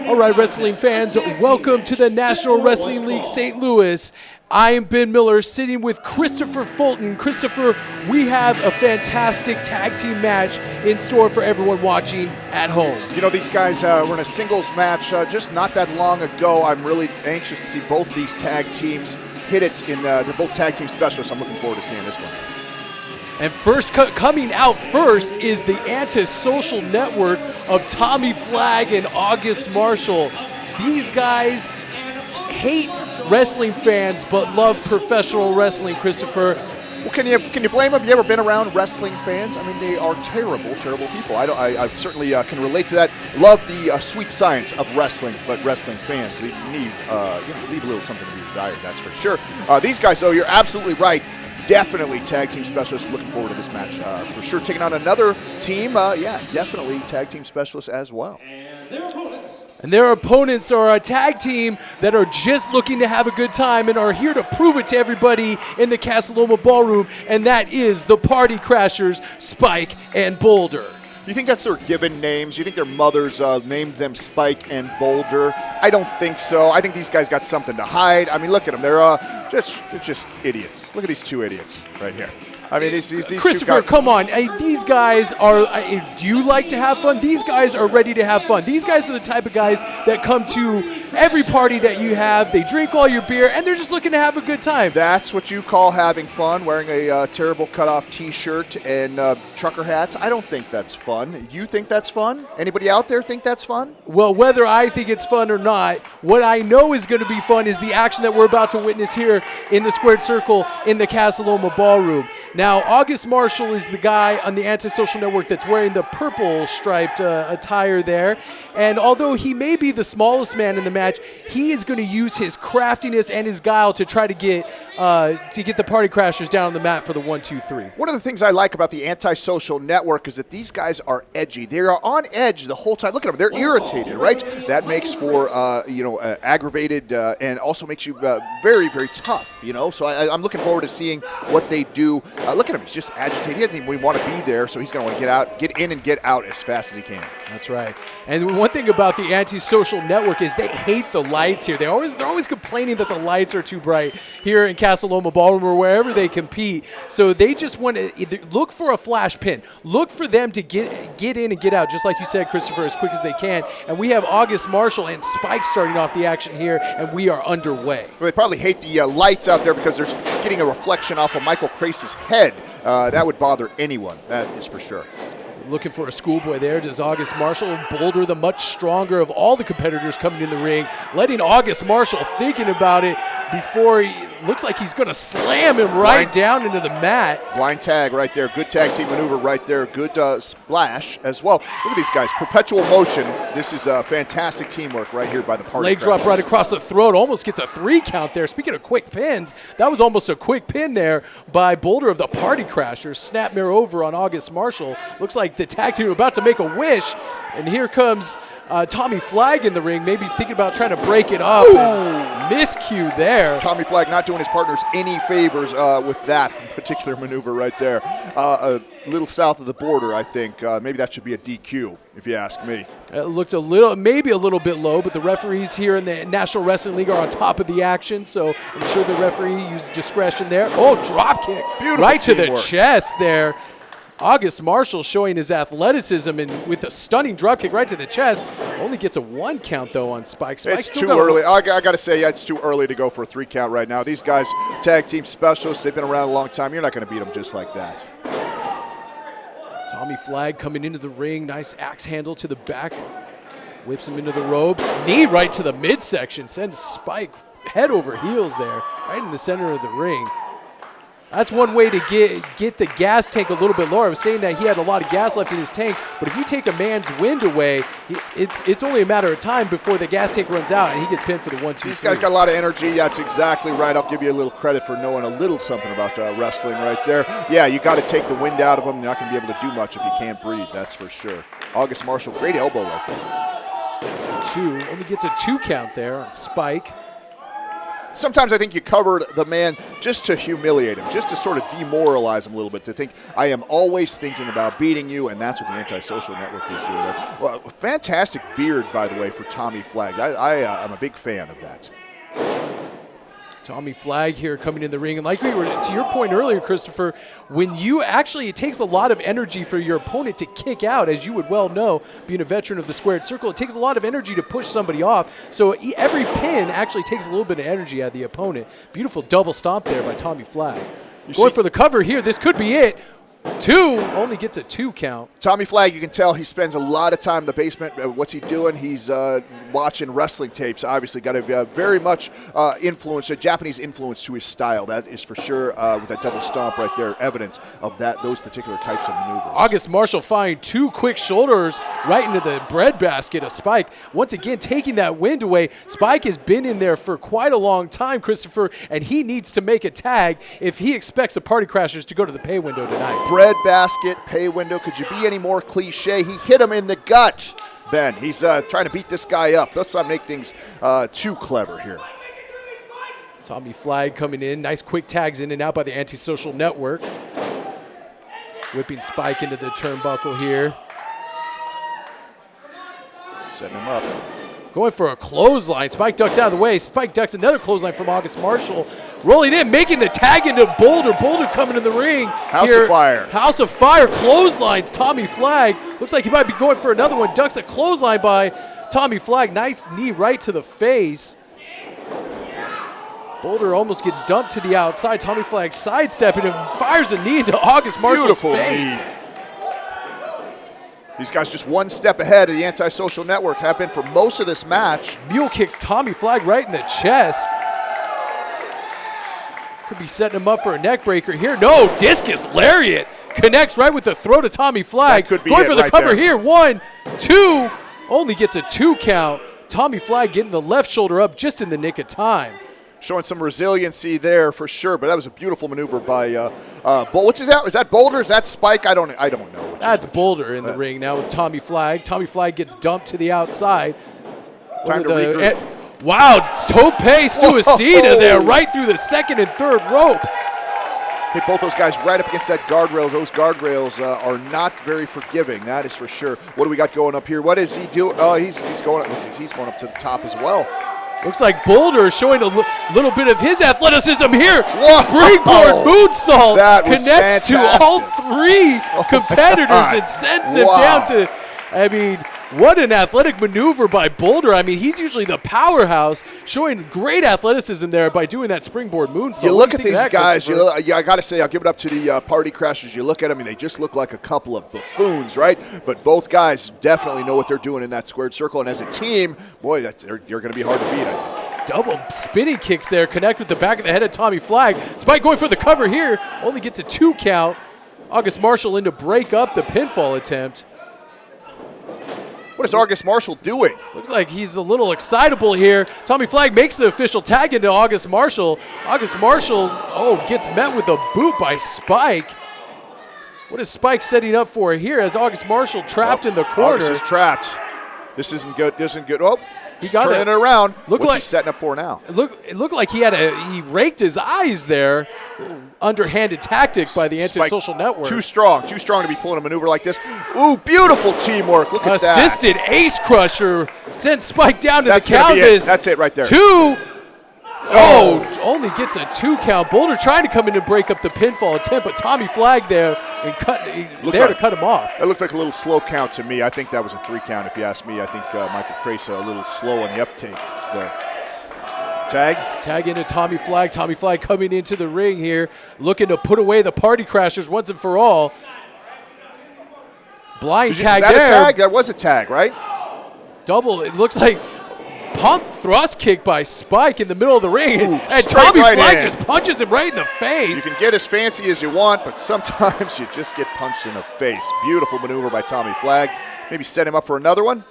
All right, wrestling fans, welcome to the National Wrestling League St. Louis. I am Ben Miller, sitting with Christopher Fulton. Christopher, we have a fantastic tag team match in store for everyone watching at home. You know, these guys were in a singles match just not that long ago. I'm really anxious to see both these tag teams hit it. They're both tag team specialists. I'm looking forward to seeing this one. And first, coming out first is the Antisocial Network of Tommy Flagg and August Marshall. These guys hate wrestling fans but love professional wrestling, Christopher. Well, can you blame them? Have you ever been around wrestling fans? I mean, they are terrible, terrible people. I certainly can relate to that. Love the sweet science of wrestling, but wrestling fans leave a little something to be desired, that's for sure. These guys, though, you're absolutely right. Definitely tag team specialists. Looking forward to this match for sure. Taking on another team, definitely tag team specialists as well. And their opponents are a tag team that are just looking to have a good time and are here to prove it to everybody in the Casa Loma Ballroom, and that is the Party Crashers, Spike and Boulder. You think that's their given names? You think their mothers named them Spike and Boulder? I don't think so. I think these guys got something to hide. I mean, look at them. They're just idiots. Look at these two idiots right here. I mean, these Christopher, come on. These guys are, do you like to have fun? These guys are ready to have fun. These guys are the type of guys that come to every party that you have. They drink all your beer, and they're just looking to have a good time. That's what you call having fun, wearing a terrible cutoff T-shirt and trucker hats. I don't think that's fun. You think that's fun? Anybody out there think that's fun? Well, whether I think it's fun or not, what I know is going to be fun is the action that we're about to witness here in the squared circle in the Casa Loma Ballroom. Now, August Marshall is the guy on the Antisocial Network that's wearing the purple striped attire there. And although he may be the smallest man in the match, he is going to use his craftiness and his guile to try to get the Party Crashers down on the mat for the 1-2-3. One of the things I like about the Antisocial Network is that these guys are edgy. They are on edge the whole time. Look at them. They're irritated, right? That makes for, aggravated and also makes you very, very tough, you know? So I'm looking forward to seeing what they do. Look at him. He's just agitated. He doesn't even want to be there, so he's going to want to get in and get out as fast as he can. That's right. And one thing about the Antisocial Network is they hate the lights here. They're always complaining that the lights are too bright here in Casa Loma Ballroom or wherever they compete. So they just want to either look for a flash pin, look for them to get in and get out, just like you said, Christopher, as quick as they can. And we have August Marshall and Spike starting off the action here, and we are underway. Well, they probably hate the lights out there because there's getting a reflection off of Michael Crace's head. That would bother anyone, that is for sure. Looking for a schoolboy there. Does August Marshall. Boulder, the much stronger of all the competitors coming in the ring, letting August Marshall thinking about it before he looks like he's going to slam him right down into the mat. Blind tag right there. Good tag team maneuver right there. Good splash as well. Look at these guys. Perpetual motion. This is fantastic teamwork right here by the Party Leg drop right across the throat. Almost gets a 3 count there. Speaking of quick pins, that was almost a quick pin there by Boulder of the Party Crashers. Snap mirror over on August Marshall. Looks like the tag team are about to make a wish. And here comes Tommy Flagg in the ring, maybe thinking about trying to break it up. Miscue there. Tommy Flagg not doing his partners any favors with that particular maneuver right there. A little south of the border, I think. Maybe that should be a DQ, if you ask me. It looked maybe a little bit low, but the referees here in the National Wrestling League are on top of the action, so I'm sure the referee used discretion there. Oh, drop kick. Beautiful right to teamwork. the chest there. August Marshall showing his athleticism and with a stunning dropkick right to the chest. Only gets a 1 count, though, on Spike. It's too early. I got to say, it's too early to go for a 3 count right now. These guys, tag team specialists, they've been around a long time. You're not going to beat them just like that. Tommy Flagg coming into the ring. Nice axe handle to the back. Whips him into the ropes. Knee right to the midsection. Sends Spike head over heels there, right in the center of the ring. That's one way to get the gas tank a little bit lower. I was saying that he had a lot of gas left in his tank, but if you take a man's wind away, it's only a matter of time before the gas tank runs out and he gets pinned for the 1-2-3. These guys got a lot of energy. That's exactly right. I'll give you a little credit for knowing a little something about wrestling right there. Yeah, you got to take the wind out of them. You're not going to be able to do much if you can't breathe, that's for sure. August Marshall, great elbow right there. Only gets a 2 count there on Spike. sometimes I think you covered the man just to humiliate him, just to sort of demoralize him a little bit, to think, I am always thinking about beating you, and that's what the Antisocial Network is doing there. Well, fantastic beard, by the way, for Tommy Flagg. I'm a big fan of that. Tommy Flagg here coming in the ring. And like we were, to your point earlier, Christopher, when you actually, it takes a lot of energy for your opponent to kick out, as you would well know, being a veteran of the squared circle. It takes a lot of energy to push somebody off. So every pin actually takes a little bit of energy out of the opponent. Beautiful double stomp there by Tommy Flagg. Going for the cover here. This could be it. 2, only gets a 2 count. Tommy Flagg, you can tell he spends a lot of time in the basement. What's he doing? He's watching wrestling tapes. Obviously, got a very much influence, a Japanese influence to his style. That is for sure, with that double stomp right there, evidence of those particular types of maneuvers. August Marshall finding 2 quick shoulders right into the breadbasket of Spike. Once again, taking that wind away. Spike has been in there for quite a long time, Christopher, and he needs to make a tag if he expects the Party Crashers to go to the pay window tonight. Bread basket, pay window. Could you be any more cliche? He hit him in the gut, Ben. He's trying to beat this guy up. Let's not make things too clever here. Tommy Flagg coming in. Nice quick tags in and out by the Antisocial Network. Whipping Spike into the turnbuckle here. Setting him up. Going for a clothesline. Spike ducks out of the way. Spike ducks another clothesline from August Marshall. Rolling in, making the tag into Boulder. Boulder coming in the ring. House of Fire. House of Fire clotheslines Tommy Flagg. Looks like he might be going for another one. Ducks a clothesline by Tommy Flagg. Nice knee right to the face. Boulder almost gets dumped to the outside. Tommy Flagg sidestepping and fires a knee into August Marshall's face. Knee. These guys just one step ahead of the Antisocial Network, have been for most of this match. Mule kicks Tommy Flagg right in the chest. Could be setting him up for a neck breaker here. No, discus lariat. Connects right with the throat of Tommy Flagg. That could be going for the right cover there. here. 1, 2. Only gets a 2 count. Tommy Flagg getting the left shoulder up just in the nick of time. Showing some resiliency there for sure, but that was a beautiful maneuver by which is that? Is that Boulder? Is that Spike? I don't know. That's Boulder in the ring now with Tommy Flagg. Tommy Flagg gets dumped to the outside. Time to regroup. Wow, tope suicida there, right through the second and third rope. Hit both those guys right up against that guardrail. Those guardrails are not very forgiving, that is for sure. What do we got going up here? What is he doing? Oh, he's going up to the top as well. Looks like Boulder showing a little bit of his athleticism here. Whoa. Springboard moonsault That was connects fantastic. to all 3 competitors and sends him down to, I mean, what an athletic maneuver by Boulder. I mean, he's usually the powerhouse, showing great athleticism there by doing that springboard moonsault. You look at these guys, I got to say, I'll give it up to the Party Crashers. You look at them, and they just look like a couple of buffoons, right? But both guys definitely know what they're doing in that squared circle. And as a team, boy, they're going to be hard to beat, I think. Double spinning kicks there, connect with the back of the head of Tommy Flagg. Spike going for the cover here, only gets a 2 count. August Marshall in to break up the pinfall attempt. What is August Marshall doing? Looks like he's a little excitable here. Tommy Flagg makes the official tag into August Marshall. August Marshall, gets met with a boot by Spike. What is Spike setting up for here as August Marshall trapped in the corner? August is trapped. This isn't good. Oh, he got turning it around. What's he like setting up for now? It looked like he raked his eyes there. Underhanded tactic by the Antisocial Network. Too strong to be pulling a maneuver like this. Ooh, beautiful teamwork. Look at that. Assisted ace crusher sends Spike down to the canvas. That's it right there. 2. Only gets a 2 count. Boulder trying to come in and break up the pinfall attempt, but Tommy Flagg there and to cut him off. It looked like a little slow count to me. I think that was a 3 count if you ask me. I think Michael Cresa a little slow on the uptake there. Tag into Tommy Flagg. Tommy Flagg coming into the ring here, looking to put away the Party Crashers once and for all. Blind tag there. That a tag? That was a tag, right? Double. It looks like pump thrust kick by Spike in the middle of the ring. Ooh, and Tommy Flagg just punches him right in the face. You can get as fancy as you want, but sometimes you just get punched in the face. Beautiful maneuver by Tommy Flagg. Maybe set him up for another one.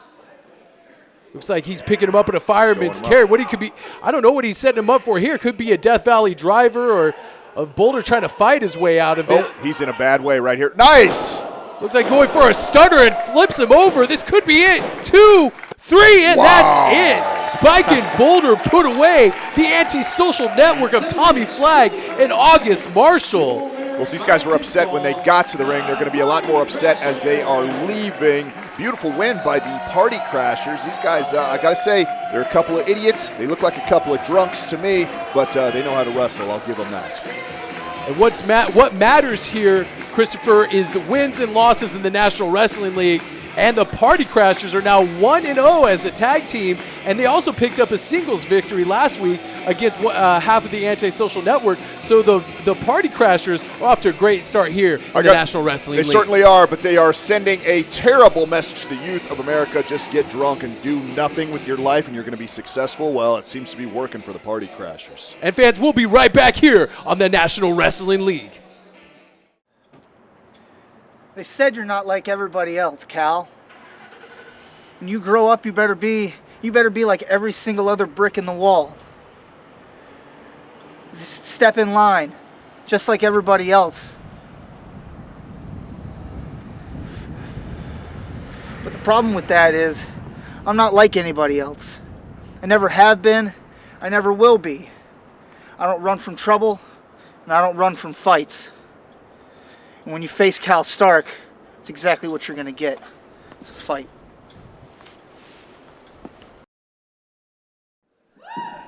Looks like he's picking him up in a fireman's carry. What he could be, I don't know what he's setting him up for here. Could be a Death Valley driver or a Boulder trying to fight his way out of it. He's in a bad way right here. Nice! Looks like going for a stunner and flips him over. This could be it. 2, 3, and that's it. Spike and Boulder put away the anti-social network of Tommy Flagg and August Marshall. Well, if these guys were upset when they got to the ring, they're going to be a lot more upset as they are leaving. Beautiful win by the Party Crashers. These guys, I got to say, they're a couple of idiots. They look like a couple of drunks to me, but they know how to wrestle. I'll give them that. And what matters here, Christopher, is the wins and losses in the National Wrestling League. And the Party Crashers are now 1-0 as a tag team, and they also picked up a singles victory last week against half of the Antisocial Network. So the Party Crashers are off to a great start here in the National Wrestling League. They certainly are, but they are sending a terrible message to the youth of America. Just get drunk and do nothing with your life, and you're going to be successful. Well, it seems to be working for the Party Crashers. And fans, we'll be right back here on the National Wrestling League. They said you're not like everybody else, Cal. When you grow up, you better be like every single other brick in the wall. Just step in line, just like everybody else. But the problem with that is, I'm not like anybody else. I never have been, I never will be. I don't run from trouble, and I don't run from fights. And when you face Cal Stark, it's exactly what you're going to get. It's a fight.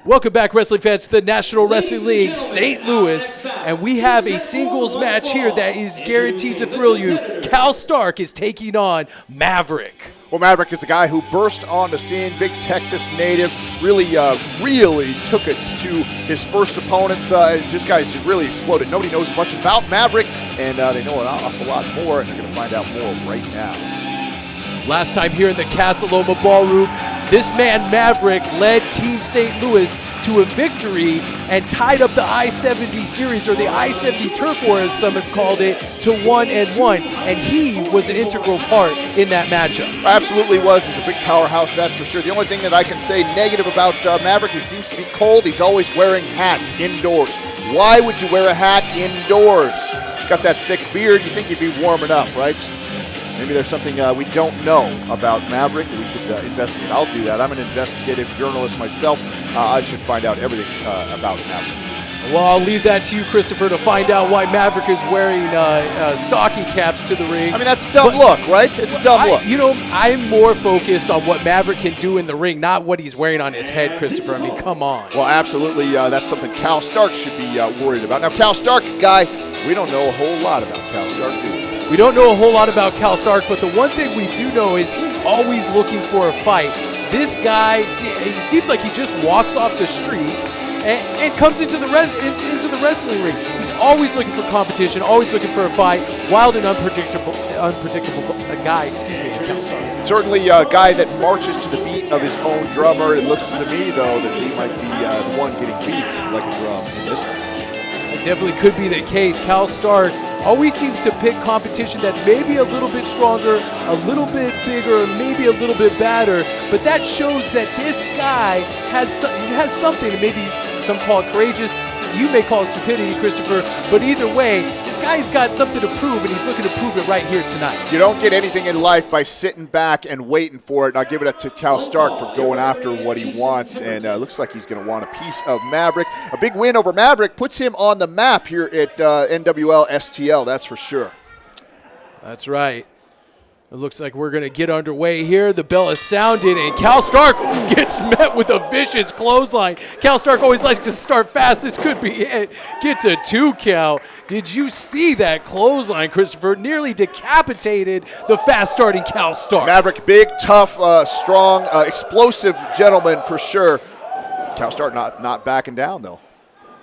Welcome back, wrestling fans, to the National Wrestling League St. Louis. And we have a singles match here that is guaranteed to thrill you. Cal Stark is taking on Maverick. Well, Maverick is a guy who burst on the scene, big Texas native, really took it to his first opponents. Just guys really exploded. Nobody knows much about Maverick, and they know an awful lot more, and they're going to find out more right now. Last time here in the Casa Loma Ballroom, this man Maverick led Team St. Louis to a victory and tied up the I-70 series, or the I-70 Turf War as some have called it, to 1-1, and he was an integral part in that matchup. Absolutely was. He's a big powerhouse, that's for sure. The only thing that I can say negative about Maverick, he seems to be cold. He's always wearing hats indoors. Why would you wear a hat indoors? He's got that thick beard. You think he'd be warm enough, right? Maybe there's something we don't know about Maverick that we should investigate. I'll do that. I'm an investigative journalist myself. I should find out everything about Maverick. Well, I'll leave that to you, Christopher, to find out why Maverick is wearing stocking caps to the ring. I mean, that's a dumb look, right? It's a dumb look. You know, I'm more focused on what Maverick can do in the ring, not what he's wearing on his head, Christopher. I mean, come on. Well, absolutely. That's something Cal Stark should be worried about. Now, Cal Stark, guy, we don't know a whole lot about Cal Stark, do we? We don't know a whole lot about Cal Stark, but the one thing we do know is he's always looking for a fight. This guy, he seems like he just walks off the streets and comes into the wrestling ring. He's always looking for competition, always looking for a fight. Wild and unpredictable guy, is Cal Stark. Certainly a guy that marches to the beat of his own drummer. It looks to me, though, that he might be the one getting beat like a drum in this match. It definitely could be the case. Cal Stark always seems to pick competition that's maybe a little bit stronger, a little bit bigger, maybe a little bit badder, but that shows that this guy has something, and maybe some call it courageous, you may call it stupidity, Christopher, but either way, this guy's got something to prove, and he's looking to prove it right here tonight. You don't get anything in life by sitting back and waiting for it. And I'll give it up to Cal Stark for going after what he wants, and looks like he's going to want a piece of Maverick. A big win over Maverick puts him on the map here at NWL STL, that's for sure. That's right. It looks like we're going to get underway here. The bell is sounded, and Cal Stark gets met with a vicious clothesline. Cal Stark always likes to start fast. This could be it. Gets a 2 count. Did you see that clothesline, Christopher? Nearly decapitated the fast-starting Cal Stark. Maverick, big, tough, strong, explosive gentleman for sure. Cal Stark not backing down, though.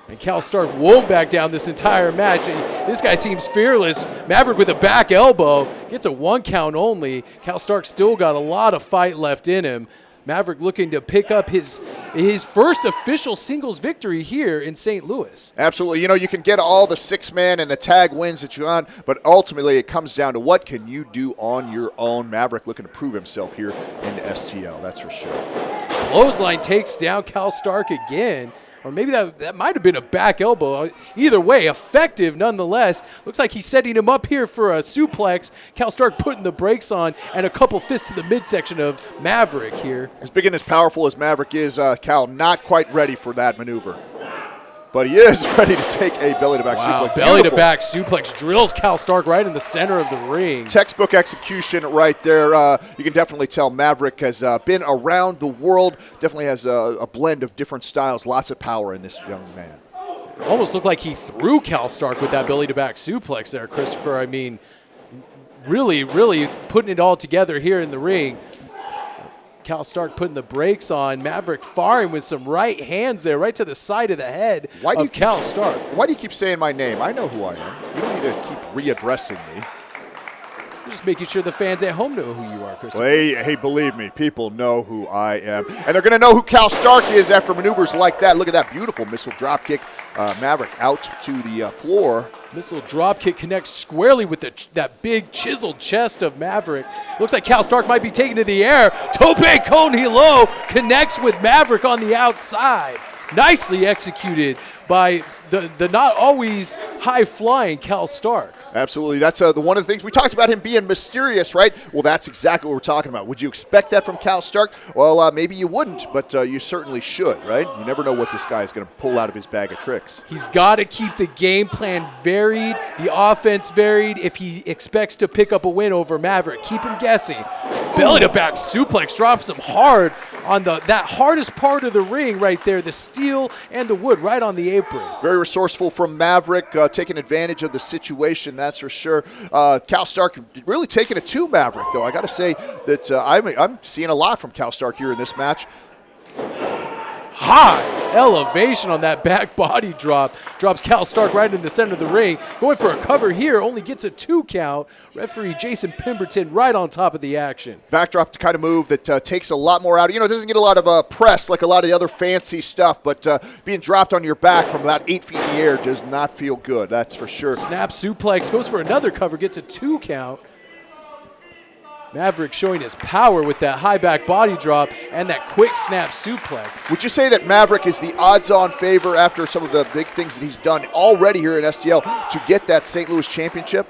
And Cal Stark won't back down this entire match. And this guy seems fearless. Maverick with a back elbow. Gets a 1 count only. Cal Stark still got a lot of fight left in him. Maverick looking to pick up his first official singles victory here in St. Louis. Absolutely. You know, you can get all the 6-man and the tag wins that you're on, but ultimately it comes down to what can you do on your own. Maverick looking to prove himself here in STL, that's for sure. Clothesline takes down Cal Stark again. or maybe that might have been a back elbow. Either way, effective nonetheless. Looks like he's setting him up here for a suplex. Cal Stark putting the brakes on, and a couple fists to the midsection of Maverick here. As big and as powerful as Maverick is, Cal not quite ready for that maneuver. But he is ready to take a belly-to-back suplex. Belly-to-back suplex drills Cal Stark right in the center of the ring. Textbook execution right there. You can definitely tell Maverick has been around the world. Definitely has a blend of different styles. Lots of power in this young man. Almost looked like he threw Cal Stark with that belly-to-back suplex there, Christopher. I mean, really, really putting it all together here in the ring. Cal Stark putting the brakes on. Maverick firing with some right hands there, right to the side of the head of Cal Stark. Why do you keep saying my name? I know who I am. You don't need to keep readdressing me. You're just making sure the fans at home know who you are, Christopher. Well, hey, believe me, people know who I am. And they're going to know who Cal Stark is after maneuvers like that. Look at that beautiful missile dropkick. Maverick out to the floor. Missile dropkick connects squarely with that big chiseled chest of Maverick. Looks like Cal Stark might be taken to the air. Tope con hilo connects with Maverick on the outside. Nicely executed by the not always high-flying Cal Stark. Absolutely. That's one of the things. We talked about him being mysterious, right? Well, that's exactly what we're talking about. Would you expect that from Cal Stark? Well, maybe you wouldn't, but you certainly should, right? You never know what this guy is going to pull out of his bag of tricks. He's got to keep the game plan varied, the offense varied, if he expects to pick up a win over Maverick. Keep him guessing. Belly-to-back suplex drops him hard on that hardest part of the ring right there, the steel and the wood right on the apron. Very resourceful from Maverick, taking advantage of the situation, that's for sure. Cal Stark really taking it to Maverick, though. I got to say that I'm seeing a lot from Cal Stark here in this match. High elevation on that back body drop. Drops Cal Stark right in the center of the ring. Going for a cover here, only gets a 2 count. Referee Jason Pemberton right on top of the action. Backdrop kind of move that takes a lot more out. You know, it doesn't get a lot of press like a lot of the other fancy stuff, but being dropped on your back from about 8 feet in the air does not feel good, that's for sure. Snap suplex, goes for another cover, gets a 2 count. Maverick showing his power with that high back body drop and that quick snap suplex. Would you say that Maverick is the odds-on favor after some of the big things that he's done already here in STL to get that St. Louis championship?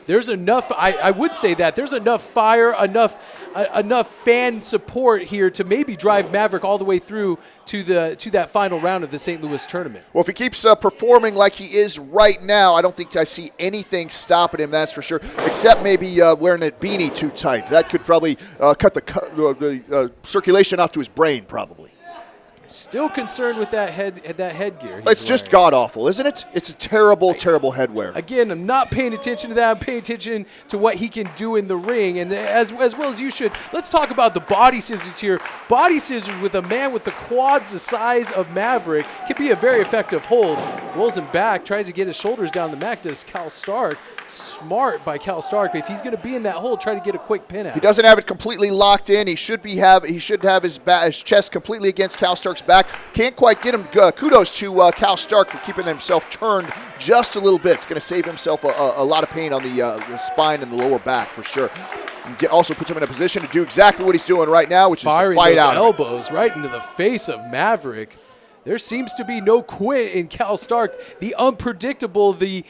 There's enough, I would say that. There's enough fire, enough fan support here to maybe drive Maverick all the way through to that final round of the St. Louis tournament. Well, if he keeps performing like he is right now, I don't think I see anything stopping him, that's for sure, except maybe wearing that beanie too tight. That could probably cut the circulation out to his brain, probably. Still concerned with that headgear. It's just god-awful, isn't it? It's a terrible, terrible headwear. Again, I'm not paying attention to that. I'm paying attention to what he can do in the ring, and as well as you should. Let's talk about the body scissors here. Body scissors with a man with the quads the size of Maverick could be a very effective hold. Rolls him back, tries to get his shoulders down the mat, does Cal Stark. Smart by Cal Stark. If he's going to be in that hold, try to get a quick pin out. He doesn't have it completely locked in. He should have his chest completely against Cal Stark's back. Can't quite get him. Kudos to Cal Stark for keeping himself turned just a little bit. It's going to save himself a lot of pain on the spine and the lower back for sure. Also puts him in a position to do exactly what he's doing right now, which firing is to fight those out. Elbows right into the face of Maverick. There seems to be no quit in Cal Stark. The unpredictable, the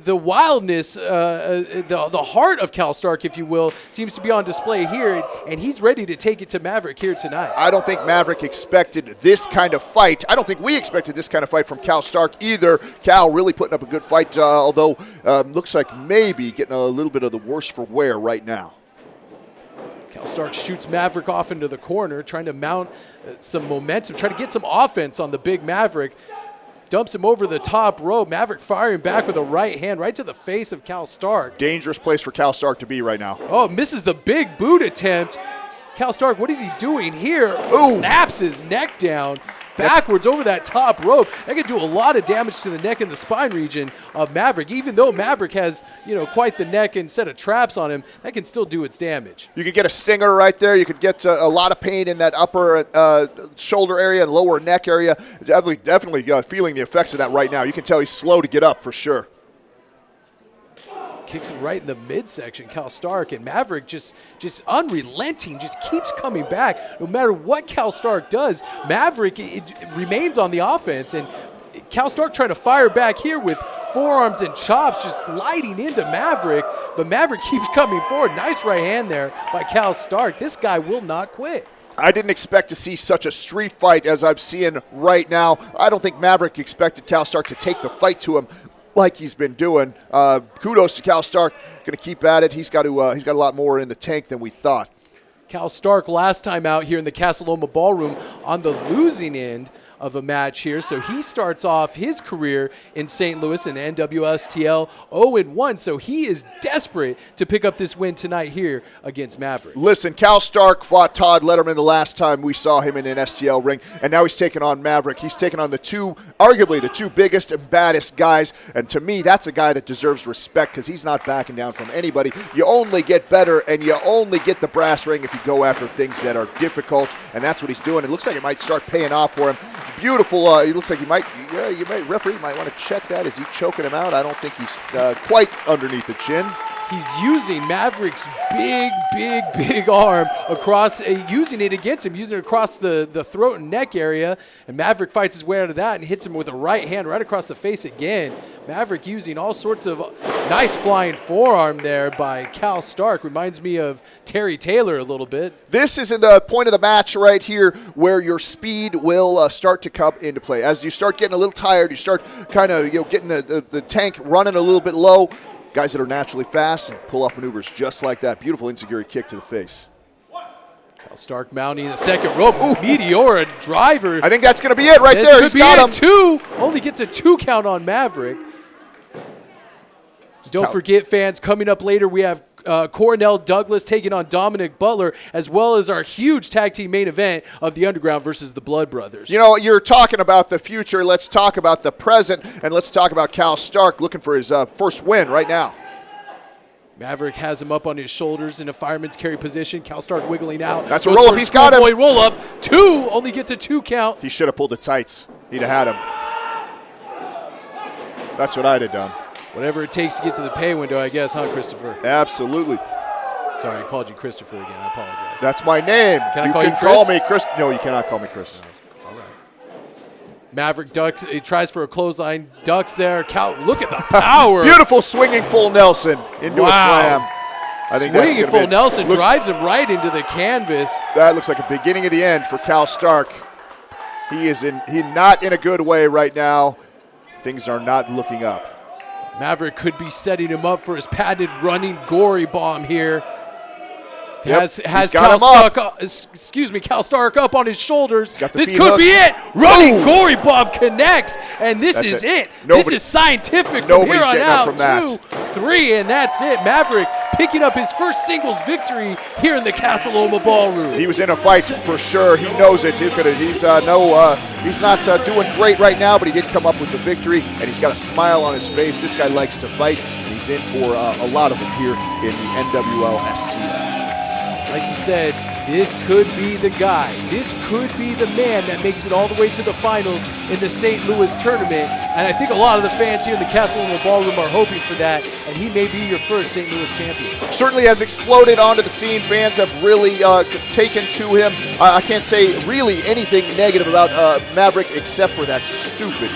wildness, the heart of Cal Stark, if you will, seems to be on display here, and he's ready to take it to Maverick here tonight. I don't think Maverick expected this kind of fight. I don't think we expected this kind of fight from Cal Stark either. Cal really putting up a good fight, although looks like maybe getting a little bit of the worse for wear right now. Cal Stark shoots Maverick off into the corner, trying to mount some momentum, trying to get some offense on the big Maverick. Dumps him over the top rope. Maverick firing back with a right hand right to the face of Cal Stark. Dangerous place for Cal Stark to be right now. Oh, misses the big boot attempt. Cal Stark, what is he doing here? Ooh. Snaps his neck down backwards over that top rope. That could do a lot of damage to the neck and the spine region of Maverick. Even though Maverick has, quite the neck and set of traps on him, that can still do its damage. You could get a stinger right there. You could get a lot of pain in that upper shoulder area and lower neck area. Definitely feeling the effects of that right now. You can tell he's slow to get up for sure. Kicks him right in the midsection, Cal Stark, and Maverick just unrelenting, just keeps coming back. No matter what Cal Stark does, Maverick it remains on the offense, and Cal Stark trying to fire back here with forearms and chops, just lighting into Maverick, but Maverick keeps coming forward. Nice right hand there by Cal Stark. This guy will not quit. I didn't expect to see such a street fight as I'm seeing right now. I don't think Maverick expected Cal Stark to take the fight to him like he's been doing. Kudos to Cal Stark. Going to keep at it. He's got a lot more in the tank than we thought. Cal Stark last time out here in the Casa Loma Ballroom on the losing end of a match here. So he starts off his career in St. Louis in the NWL STL 0-1. So he is desperate to pick up this win tonight here against Maverick. Listen, Cal Stark fought Todd Letterman the last time we saw him in an STL ring, and now he's taking on Maverick. He's taking on arguably the two biggest and baddest guys, and to me, that's a guy that deserves respect because he's not backing down from anybody. You only get better, and you only get the brass ring if you go after things that are difficult, and that's what he's doing. It looks like it might start paying off for him. Beautiful. He looks like referee might want to check that. Is he choking him out? I don't think he's quite underneath the chin. He's using Maverick's big arm using it against him, using it across the throat and neck area. And Maverick fights his way out of that and hits him with a right hand right across the face again. Maverick using all sorts of nice flying forearm there by Cal Stark. Reminds me of Terry Taylor a little bit. This is in the point of the match right here where your speed will start to come into play. As you start getting a little tired, you start kind of getting the tank running a little bit low. Guys that are naturally fast and pull off maneuvers just like that. Beautiful insecurity kick to the face. Cal Stark mounting the second rope. Ooh, Meteora driver. I think that's going to be it right this there. He's got him. Two. Only gets a 2 count on Maverick. Don't forget, fans, coming up later, we have Cornell Douglas taking on Dominick Butler, as well as our huge tag team main event of the Underground versus the Blood Brothers. You know, you're talking about the future. Let's talk about the present, and let's talk about Cal Stark looking for his first win right now. Maverick has him up on his shoulders in a fireman's carry position. Cal Stark wiggling out. That's a roll-up. He's got him. Roll-up. 2. Only gets a 2 count. He should have pulled the tights. He'd have had him. That's what I'd have done. Whatever it takes to get to the pay window, I guess, huh, Christopher? Absolutely. Sorry, I called you Christopher again. I apologize. That's my name. Can I call you Chris? Call me Chris. No, you cannot call me Chris. All right. Maverick ducks. He tries for a clothesline. Ducks there. Look at the power. Beautiful swinging full Nelson into a slam. I think swinging full Nelson drives him right into the canvas. That looks like a beginning of the end for Cal Stark. He's not in a good way right now. Things are not looking up. Maverick could be setting him up for his patented running gory bomb here. Has Cal Stark up on his shoulders. This could be it. Running gory bomb connects, and this is it. This is scientific from here on out. 2, 3, and that's it. Maverick picking up his first singles victory here in the Casa Loma Ballroom. He was in a fight for sure. He knows it. He's not doing great right now, but he did come up with the victory, and he's got a smile on his face. This guy likes to fight, and he's in for a lot of them here in the NWL STL. Like you said, this could be the guy. This could be the man that makes it all the way to the finals in the St. Louis tournament. And I think a lot of the fans here in the Casa Loma Ballroom are hoping for that, and he may be your first St. Louis champion. Certainly has exploded onto the scene. Fans have really taken to him. I can't say really anything negative about Maverick except for that stupid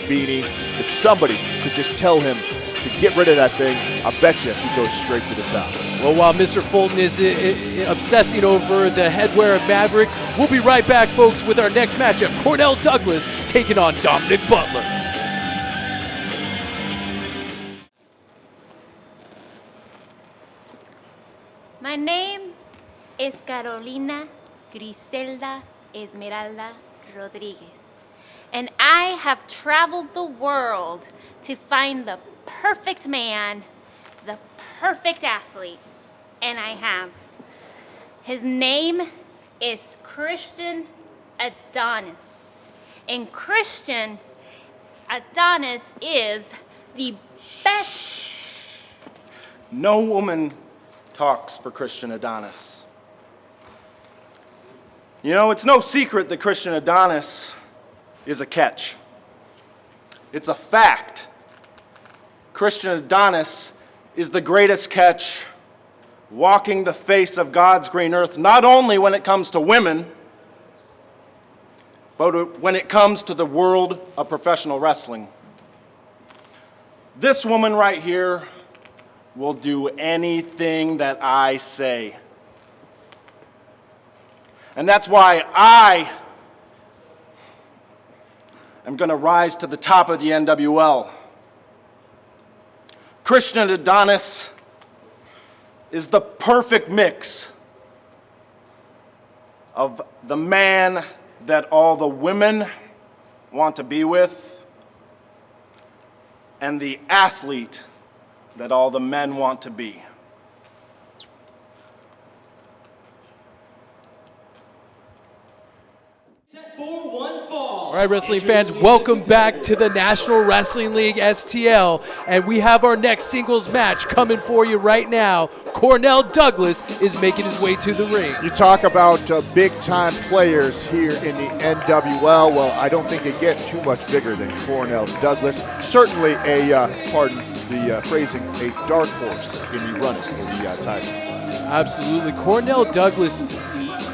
beanie. If somebody could just tell him to get rid of that thing, I bet you he goes straight to the top. Well, while Mr. Fulton is obsessing over the headwear of Maverick, we'll be right back, folks, with our next matchup. Cornell Douglas taking on Dominick Butler. My name is Carolina Griselda Esmeralda Rodriguez, and I have traveled the world to find the perfect man, the perfect athlete, and I have. His name is Christian Adonis, and Christian Adonis is the best. No woman talks for Christian Adonis. You know, it's no secret that Christian Adonis is a catch. It's a fact. Christian Adonis is the greatest catch walking the face of God's green earth, not only when it comes to women, but when it comes to the world of professional wrestling. This woman right here will do anything that I say. And that's why I am going to rise to the top of the NWL. Christian Adonis is the perfect mix of the man that all the women want to be with and the athlete that all the men want to be. All right, wrestling fans, welcome back to the National Wrestling League STL, and we have our next singles match coming for you right now. Cornell Douglas is making his way to the ring. You talk about big-time players here in the NWL. Well, I don't think they get too much bigger than Cornell Douglas. Certainly a, pardon the phrasing, a dark horse in the running for the title. Absolutely. Cornell Douglas,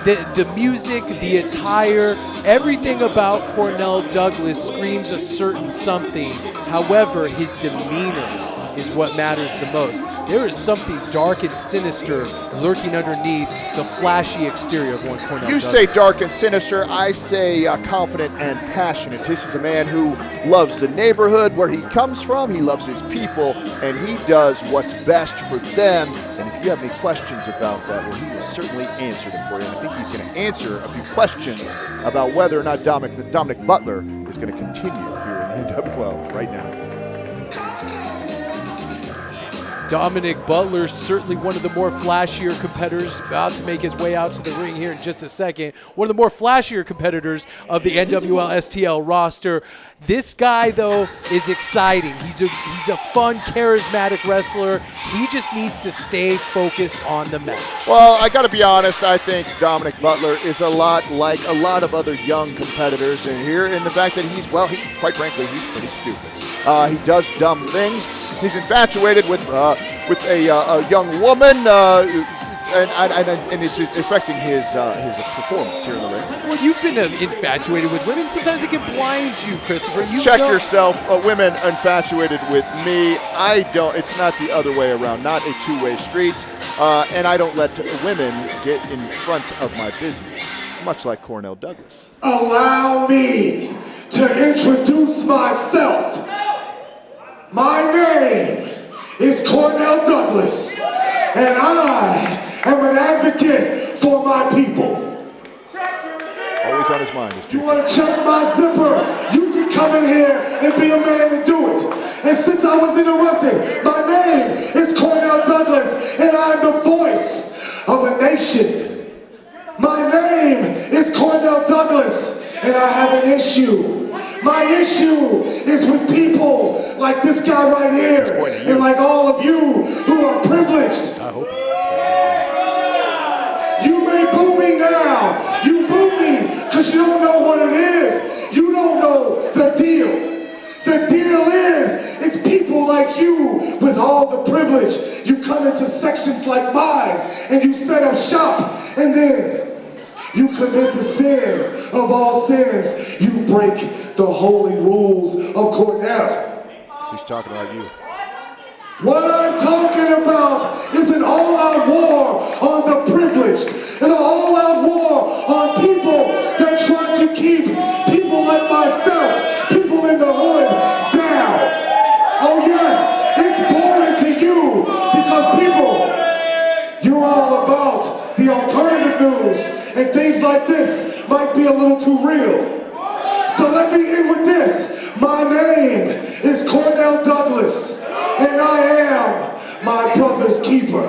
the music, the attire, everything about Cornell Douglas screams a certain something. However, his demeanor is what matters the most. There is something dark and sinister lurking underneath the flashy exterior of one Cornell You Douglas. say dark and sinister, I say confident and passionate. This is a man who loves the neighborhood where he comes from, he loves his people, and he does what's best for them. And if you have any questions about that, well, he will certainly answer them for you. And I think he's going to answer a few questions about whether or not Dominick Butler is going to continue here in the NWL right now. Dominick Butler, certainly one of the more flashier competitors, about to make his way out to the ring here in just a second. One of the more flashier competitors of the NWL STL roster. This guy, though, is exciting. He's a fun, charismatic wrestler. He just needs to stay focused on the match. Well, I got to be honest, I think Dominick Butler is a lot like a lot of other young competitors in here in the fact that quite frankly, he's pretty stupid. He does dumb things. He's infatuated with a young woman, and it's affecting his performance here in the ring. Well, you've been infatuated with women. Sometimes it can blind you, Christopher. Check yourself. Women infatuated with me. I don't. It's not the other way around. Not a two-way street. And I don't let women get in front of my business, much like Cornell Douglas. Allow me to introduce myself. My name is Cornell Douglas, and I am an advocate for my people. Always on his mind. You want to check my zipper? You can come in here and be a man and do it. And since I was interrupted, my name is Cornell Douglas, and I'm the voice of a nation. My name is Cornell Douglas, and I have an issue. My issue is with people like this guy right here, and like all of you who are privileged. I hope You may boo me now. You boo me because you don't know what it is. You don't know the deal. The deal is, it's people like you with all the privilege. You come into sections like mine and you set up shop, and then you commit the sin of all sins. You break the holy rules of Cornell. He's talking about you. What I'm talking about is an all-out war on the privileged, and an all-out war on people that try to keep people like myself, people in the hood, down. Oh yes, it's boring to you because people, you're all about the alternative news, and things like this might be a little too real. So let me end with this. My name is Cornell Douglas, and I am my brother's keeper.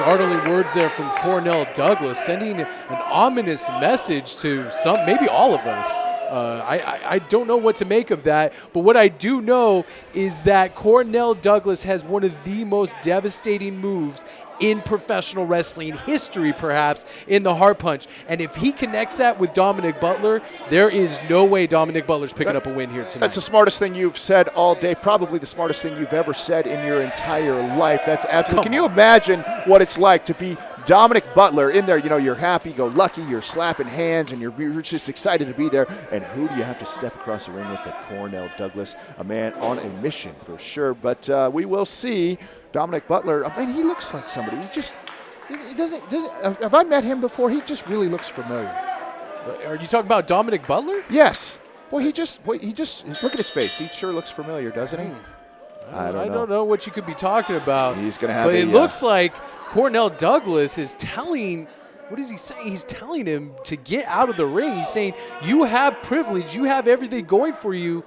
startling words there from Cornell Douglas, sending an ominous message to maybe all of us. I don't know what to make of that, but what I do know is that Cornell Douglas has one of the most devastating moves in professional wrestling history, perhaps, in the heart punch. And if he connects that with Dominick Butler, there is no way Dominick Butler's picking up a win here tonight. That's the smartest thing you've said all day, probably the smartest thing you've ever said in your entire life. That's absolutely. Can you imagine what it's like to be Dominick Butler in there? You know, you're happy-go-lucky, you're slapping hands, and you're just excited to be there. And who do you have to step across the ring with? But Cornell Douglas, a man on a mission for sure. But we will see Dominick Butler. I mean, he looks like somebody. He doesn't. Have I met him before? He just really looks familiar. Are you talking about Dominick Butler? Yes. Well, he just look at his face. He sure looks familiar, doesn't he? I don't know what you could be talking about. He's going to have But it looks like Cornell Douglas is telling, what is he saying? He's telling him to get out of the ring. He's saying, you have privilege. You have everything going for you.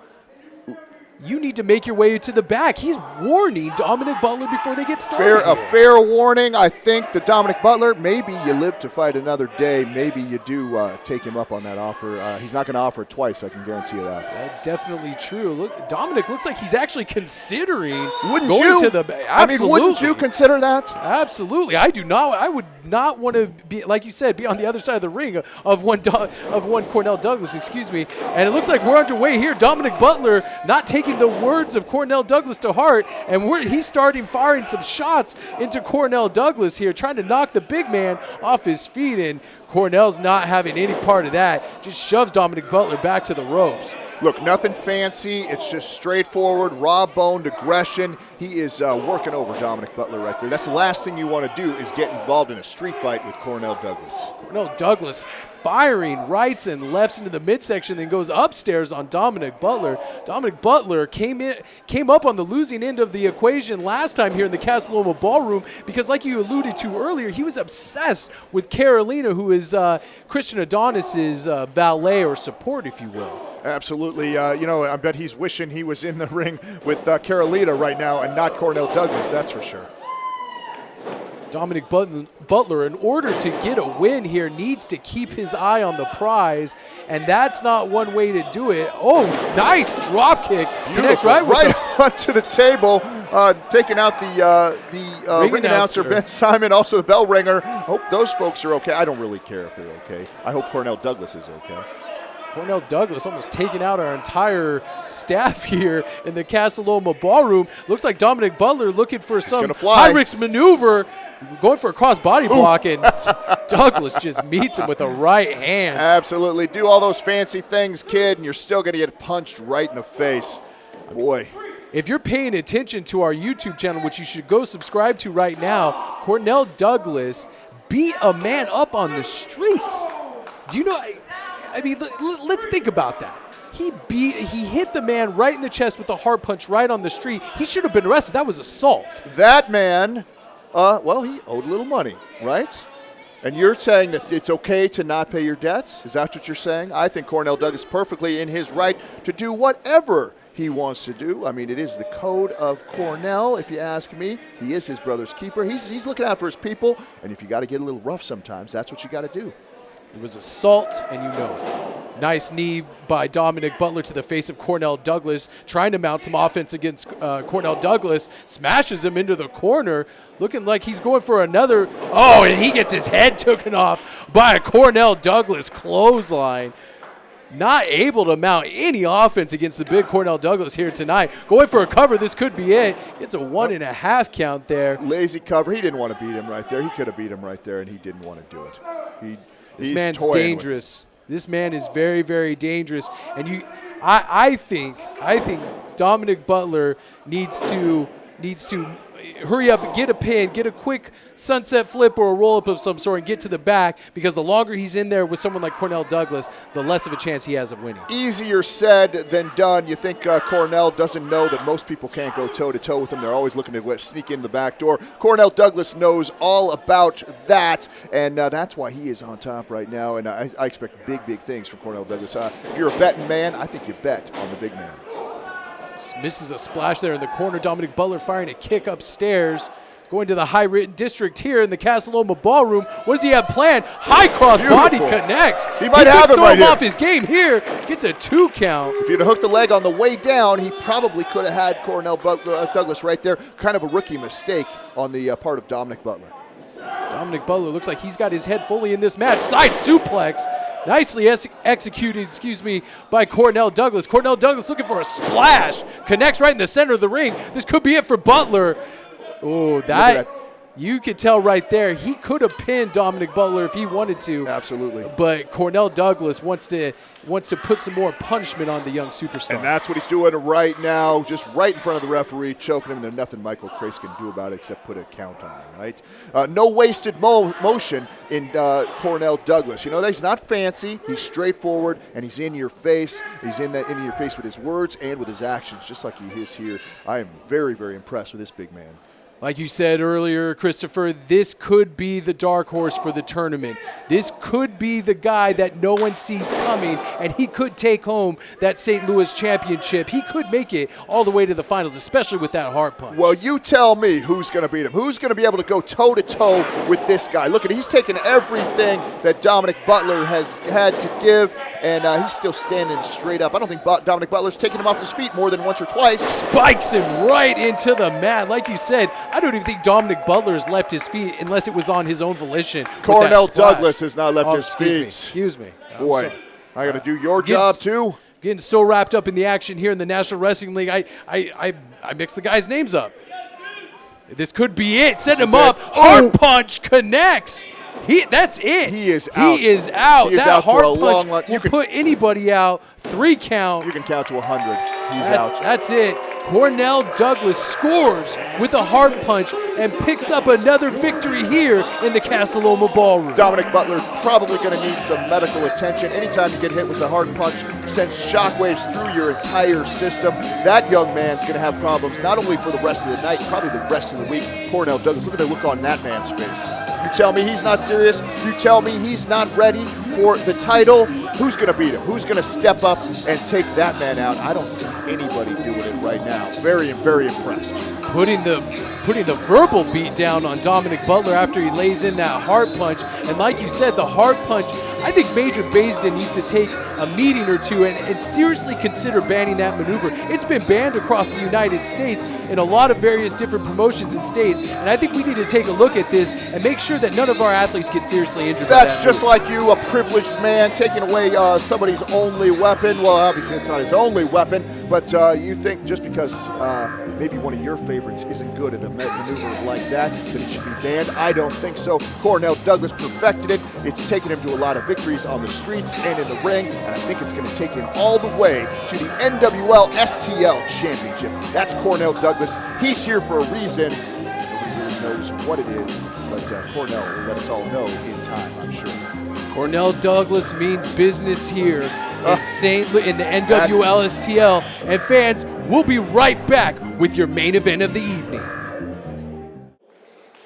You need to make your way to the back. He's warning Dominick Butler before they get started. A fair warning, I think, to Dominick Butler. Maybe you live to fight another day. Maybe you do take him up on that offer. He's not going to offer it twice, I can guarantee you that. That's definitely true. Look, Dominick looks like he's actually considering going to the back. I mean, wouldn't you consider that? Absolutely. I do not. I would not want to be, like you said, be on the other side of the ring of one Cornell Douglas, excuse me. And it looks like we're underway here. Dominick Butler not taking the words of Cornell Douglas to heart, and he's starting firing some shots into Cornell Douglas here, trying to knock the big man off his feet, and Cornell's not having any part of that. Just shoves Dominick Butler back to the ropes. Look, nothing fancy. It's just straightforward, raw-boned aggression. He is working over Dominick Butler right there. That's the last thing you want to do is get involved in a street fight with Cornell Douglas. Cornell Douglas firing rights and lefts into the midsection, then goes upstairs on Dominick Butler. Dominick Butler came up on the losing end of the equation last time here in the Casa Loma Ballroom because, like you alluded to earlier, he was obsessed with Carolina, who is Christian Adonis's valet or support, if you will. Absolutely. I bet he's wishing he was in the ring with Carolina right now and not Cornell Douglas, that's for sure. Dominick Butler, in order to get a win here, needs to keep his eye on the prize, and that's not one way to do it. Oh, nice drop kick. Connects right onto the table, taking out the ring announcer, Ben Simon, also the bell ringer. Hope those folks are okay. I don't really care if they're okay. I hope Cornell Douglas is okay. Cornell Douglas almost taking out our entire staff here in the Casa Loma Ballroom. Looks like Dominick Butler looking for some high-risk maneuver, going for a cross-body block, and Douglas just meets him with a right hand. Absolutely. Do all those fancy things, kid, and you're still going to get punched right in the face. Boy. If you're paying attention to our YouTube channel, which you should go subscribe to right now, Cornell Douglas beat a man up on the streets. Do you know... I mean, let's think about that. He hit the man right in the chest with a hard punch right on the street. He should have been arrested. That was assault. That man, he owed a little money, right? And you're saying that it's okay to not pay your debts? Is that what you're saying? I think Cornell Douglas is perfectly in his right to do whatever he wants to do. I mean, it is the code of Cornell, if you ask me. He is his brother's keeper. He's looking out for his people. And if you got to get a little rough sometimes, that's what you got to do. It was assault, and you know it. Nice knee by Dominick Butler to the face of Cornell Douglas, trying to mount some offense against Cornell Douglas, smashes him into the corner, looking like he's going for another. Oh, and he gets his head taken off by a Cornell Douglas clothesline. Not able to mount any offense against the big Cornell Douglas here tonight. Going for a cover, this could be it. It's a 1.5 count there. Lazy cover. He didn't want to beat him right there. He could have beat him right there, and he didn't want to do it. This man's dangerous. This man is very, very dangerous. And I think Dominick Butler needs to hurry up, get a pin, get a quick sunset flip or a roll-up of some sort and get to the back, because the longer he's in there with someone like Cornell Douglas, the less of a chance he has of winning. Easier said than done. You think Cornell doesn't know that most people can't go toe-to-toe with him. They're always looking to sneak in the back door. Cornell Douglas knows all about that, and that's why he is on top right now, and I expect big, big things from Cornell Douglas. If you're a betting man, I think you bet on the big man. Just misses a splash there in the corner. Dominick Butler firing a kick upstairs. Going to the high-written district here in the Casa Loma Ballroom. What does he have planned? High cross body connects. He might have it right here. Off his game here. Gets a 2 count. If you'd have hooked the leg on the way down, he probably could have had Cornell Douglas right there. Kind of a rookie mistake on the part of Dominick Butler. Dominick Butler looks like he's got his head fully in this match. Side suplex. Nicely executed, by Cornell Douglas. Cornell Douglas looking for a splash. Connects right in the center of the ring. This could be it for Butler. Oh, that. You could tell right there he could have pinned Dominick Butler if he wanted to. Absolutely. But Cornell Douglas wants to put some more punishment on the young superstar. And that's what he's doing right now, just right in front of the referee, choking him. There's nothing Michael Crace can do about it except put a count on him, right? No wasted motion in Cornell Douglas. You know, he's not fancy. He's straightforward, and he's in your face. He's in your face with his words and with his actions, just like he is here. I am very, very impressed with this big man. Like you said earlier, Christopher, this could be the dark horse for the tournament. This could be the guy that no one sees coming, and he could take home that St. Louis championship. He could make it all the way to the finals, especially with that hard punch. Well, you tell me who's going to beat him. Who's going to be able to go toe-to-toe with this guy? Look, he's taken everything that Dominick Butler has had to give, and he's still standing straight up. I don't think Dominick Butler's taken him off his feet more than once or twice. Spikes him right into the mat. Like you said, I don't even think Dominick Butler has left his feet unless it was on his own volition. Cornell Douglas has not left his feet. Excuse me. Boy, I got to do your job too. Getting so wrapped up in the action here in the National Wrestling League, I mix the guys' names up. This could be it. Set him up. Hard punch connects. That's it. He is out. He is out. He is that out hard for a punch long will put anybody out. 3 count. You can count to 100. He's out. That's it. Cornell Douglas scores with a hard punch and picks up another victory here in the Casa Loma Ballroom. Dominick Butler is probably going to need some medical attention. Anytime you get hit with a hard punch, sends shockwaves through your entire system. That young man's going to have problems not only for the rest of the night, probably the rest of the week. Cornell Douglas, look at the look on that man's face. You tell me he's not serious? You tell me he's not ready for the title? Who's going to beat him? Who's going to step up and take that man out? I don't see anybody doing it right now. Very, very impressed. Putting the verbal beat down on Dominick Butler after he lays in that hard punch. And like you said, the hard punch, I think Major Baisden needs to take a meeting or two and seriously consider banning that maneuver. It's been banned across the United States in a lot of various different promotions and states. And I think we need to take a look at this and make sure that none of our athletes get seriously injured. That's just like you, a privileged man, taking away somebody's only weapon. Well, obviously it's not his only weapon, but you think just because maybe one of your favorites isn't good at a maneuver like that it should be banned? I don't think so. Cornell Douglas perfected it. It's taken him to a lot of victories on the streets and in the ring, and I think it's going to take him all the way to the NWL STL Championship. That's Cornell Douglas. He's here for a reason. Nobody really knows what it is, but Cornell will let us all know in time, I'm sure. Cornell Douglas means business here in the NWL STL. And fans, we'll be right back with your main event of the evening.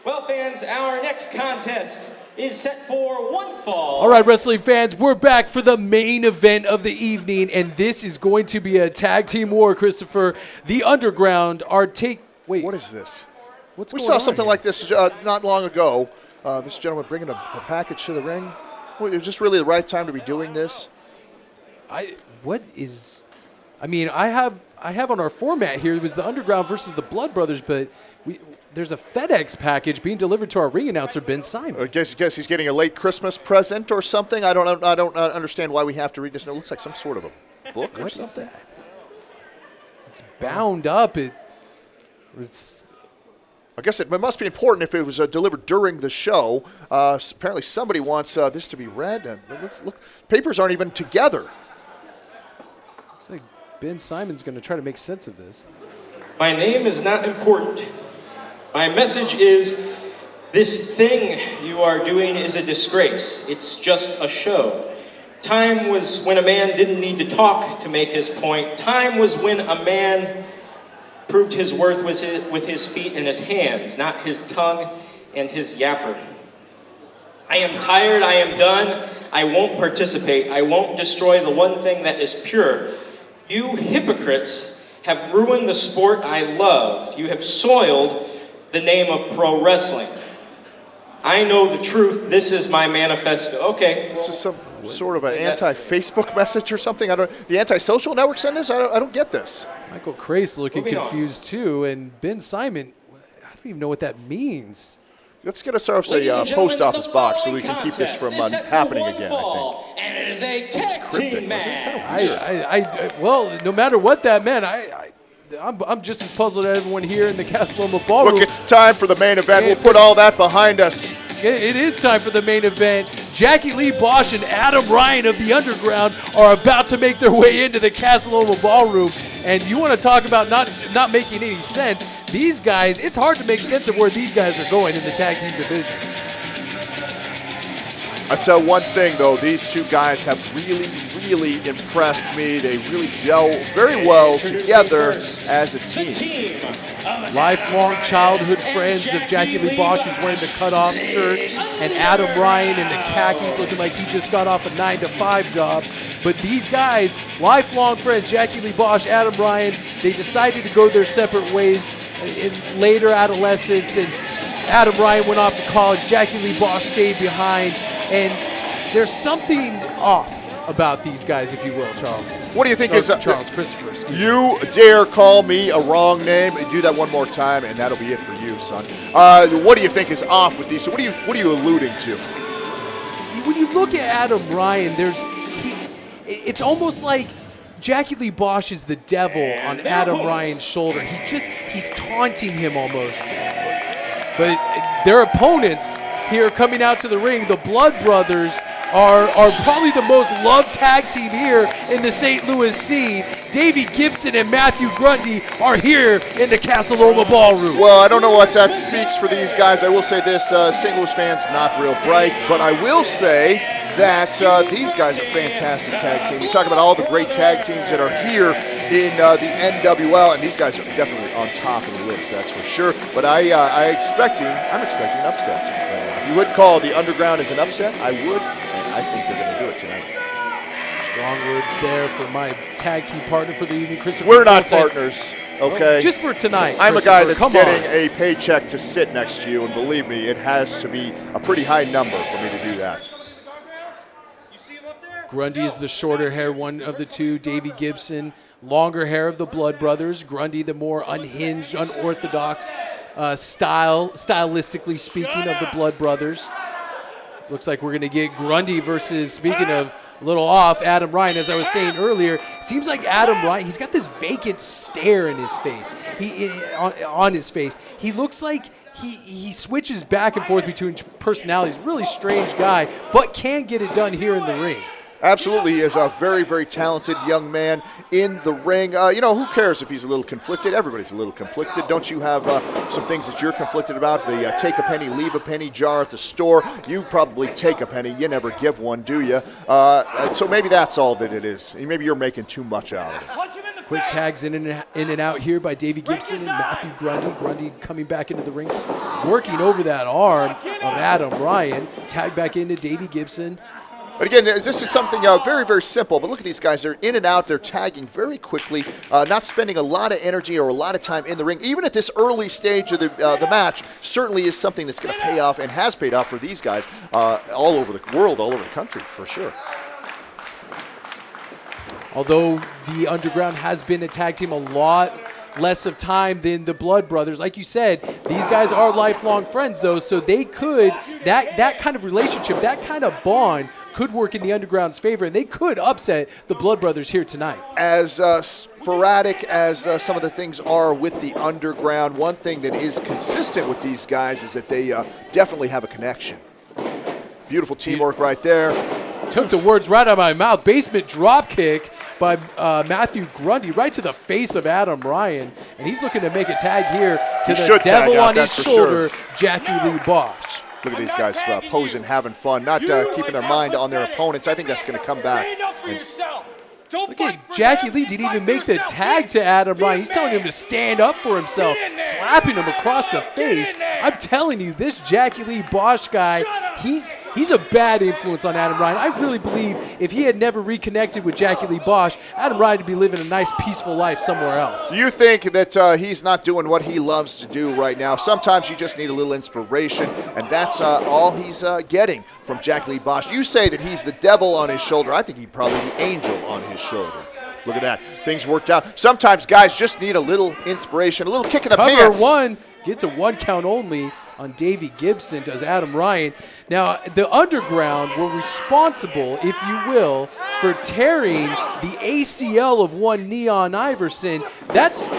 Well, fans, our next contest is set for one fall. All right, wrestling fans, we're back for the main event of the evening, and this is going to be a tag team war, Christopher. The Underground are Wait. What is this? What's we going saw on something here? like this not long ago. This gentleman bringing a package to the ring. Well, is this really the right time to be doing this? I have on our format here, it was the Underground versus the Blood Brothers, but there's a FedEx package being delivered to our ring announcer, Ben Simon. I guess he's getting a late Christmas present or something. I don't understand why we have to read this. It looks like some sort of a book or What something. is that? It's bound up. It's. I guess it must be important if it was delivered during the show. Apparently somebody wants this to be read. And look, papers aren't even together. Looks like Ben Simon's going to try to make sense of this. My name is not important. My message is, this thing you are doing is a disgrace. It's just a show. Time was when a man didn't need to talk to make his point. Time was when a man proved his worth with his feet and his hands, not his tongue and his yapper. I am tired, I am done. I won't participate. I won't destroy the one thing that is pure. You hypocrites have ruined the sport I loved. You have soiled the name of pro wrestling. I know the truth. This is my manifesto. Okay. This is some sort of an anti-Facebook message or something. The anti-social network send this? I don't get this. Michael Crace looking Moving on. confused too, and Ben Simon, I don't even know what that means. Let's get ourselves a post office box so we can keep this from happening again, I think. And it is a tag Cryptic, team wasn't it? match. Well, no matter what that meant, I'm just as puzzled as everyone here in the Casa Loma Ballroom. Look, it's time for the main event. We'll put all that behind us. It is time for the main event. Jackie Lee Bosch and Adam Ryan of the Underground are about to make their way into the Casa Loma Ballroom. And you want to talk about not making any sense. These guys, it's hard to make sense of where these guys are going in the tag team division. I'd say one thing, though. These two guys have really, really impressed me. They really gel very well together as a team. Lifelong childhood friends of Jackie Lee Bosch, who's wearing the cutoff shirt, and Adam Ryan in the khakis, looking like he just got off a 9-to-5 job. But these guys, lifelong friends, Jackie Lee Bosch, Adam Ryan, they decided to go their separate ways in later adolescence, and Adam Ryan went off to college. Jackie Lee Bosch stayed behind, and there's something off about these guys, if you will, Charles. What do you think Charles Christopher? Excuse me. You dare call me a wrong name? Do that one more time, and that'll be it for you, son. What do you think is off with these two? What are you alluding to? When you look at Adam Ryan, it's almost like Jackie Lee Bosch is the devil on Adam Ryan's shoulder. He's taunting him almost. But their opponents here coming out to the ring, the Blood Brothers, are probably the most loved tag team here in the St. Louis scene. Davey Gibson and Matthew Grundy are here in the Casa Loma Ballroom. Well, I don't know what that speaks for these guys. I will say this, St. Louis fans, not real bright, but I will say that these guys are a fantastic tag team. You talk about all the great tag teams that are here in the NWL, and these guys are definitely on top of the list, that's for sure. But I'm expecting an upset. If you would call the Underground as an upset, I would, and I think they're going to do it tonight. Strong words there for my tag team partner for the evening, Christopher. We're not partners, okay? Well, just for tonight. I'm a guy that's getting a paycheck to sit next to you, and believe me, it has to be a pretty high number for me to do that. Grundy is the shorter hair one of the two. Davey Gibson, longer hair of the Blood Brothers. Grundy, the more unhinged, unorthodox stylistically speaking, of the Blood Brothers. Looks like we're going to get Grundy versus, speaking of a little off, Adam Ryan. As I was saying earlier, seems like Adam Ryan, he's got this vacant stare in his face. On his face. He looks like he switches back and forth between personalities. Really strange guy, but can get it done here in the ring. Absolutely, he is a very, very talented young man in the ring. Who cares if he's a little conflicted? Everybody's a little conflicted. Don't you have some things that you're conflicted about? The take a penny, leave a penny jar at the store. You probably take a penny. You never give one, do you? So maybe that's all that it is. Maybe you're making too much out of it. Quick tags in and out here by Davey Gibson and Matthew Grundy. Grundy coming back into the ring, working over that arm of Adam Ryan. Tag back into Davey Gibson. But again, this is something very, very simple. But look at these guys. They're in and out. They're tagging very quickly, not spending a lot of energy or a lot of time in the ring. Even at this early stage of the match, certainly is something that's going to pay off and has paid off for these guys all over the world, all over the country, for sure. Although the Underground has been a tag team a lot less of time than the Blood Brothers. Like you said, these guys are lifelong friends, though, so they could, that kind of relationship, that kind of bond could work in the Underground's favor, and they could upset the Blood Brothers here tonight. As sporadic as some of the things are with the Underground, one thing that is consistent with these guys is that they definitely have a connection. Beautiful teamwork right there. Took the words right out of my mouth. Basement drop kick by Matthew Grundy right to the face of Adam Ryan. And he's looking to make a tag here to the devil on his shoulder, sure. Jackie Lee Bosch. Look at these guys posing, having fun, not keeping their mind on their opponents. I think that's going to come back. Look at Jackie Lee didn't even make the tag to Adam Ryan. He's telling him to stand up for himself, slapping him across the face. I'm telling you, this Jackie Lee Bosch guy, he's a bad influence on Adam Ryan. I really believe if he had never reconnected with Jackie Lee Bosch, Adam Ryan would be living a nice, peaceful life somewhere else. Do you think that he's not doing what he loves to do right now? Sometimes you just need a little inspiration, and that's all he's getting from Jackie Lee Bosch. You say that he's the devil on his shoulder. I think he's probably the angel on his shoulder. Look at that. Things worked out. Sometimes guys just need a little inspiration, a little kick in the pants. Cover one. Gets a 1 count only on Davey Gibson, does Adam Ryan. Now, the Underground were responsible, if you will, for tearing the ACL of one Neon Iverson. That's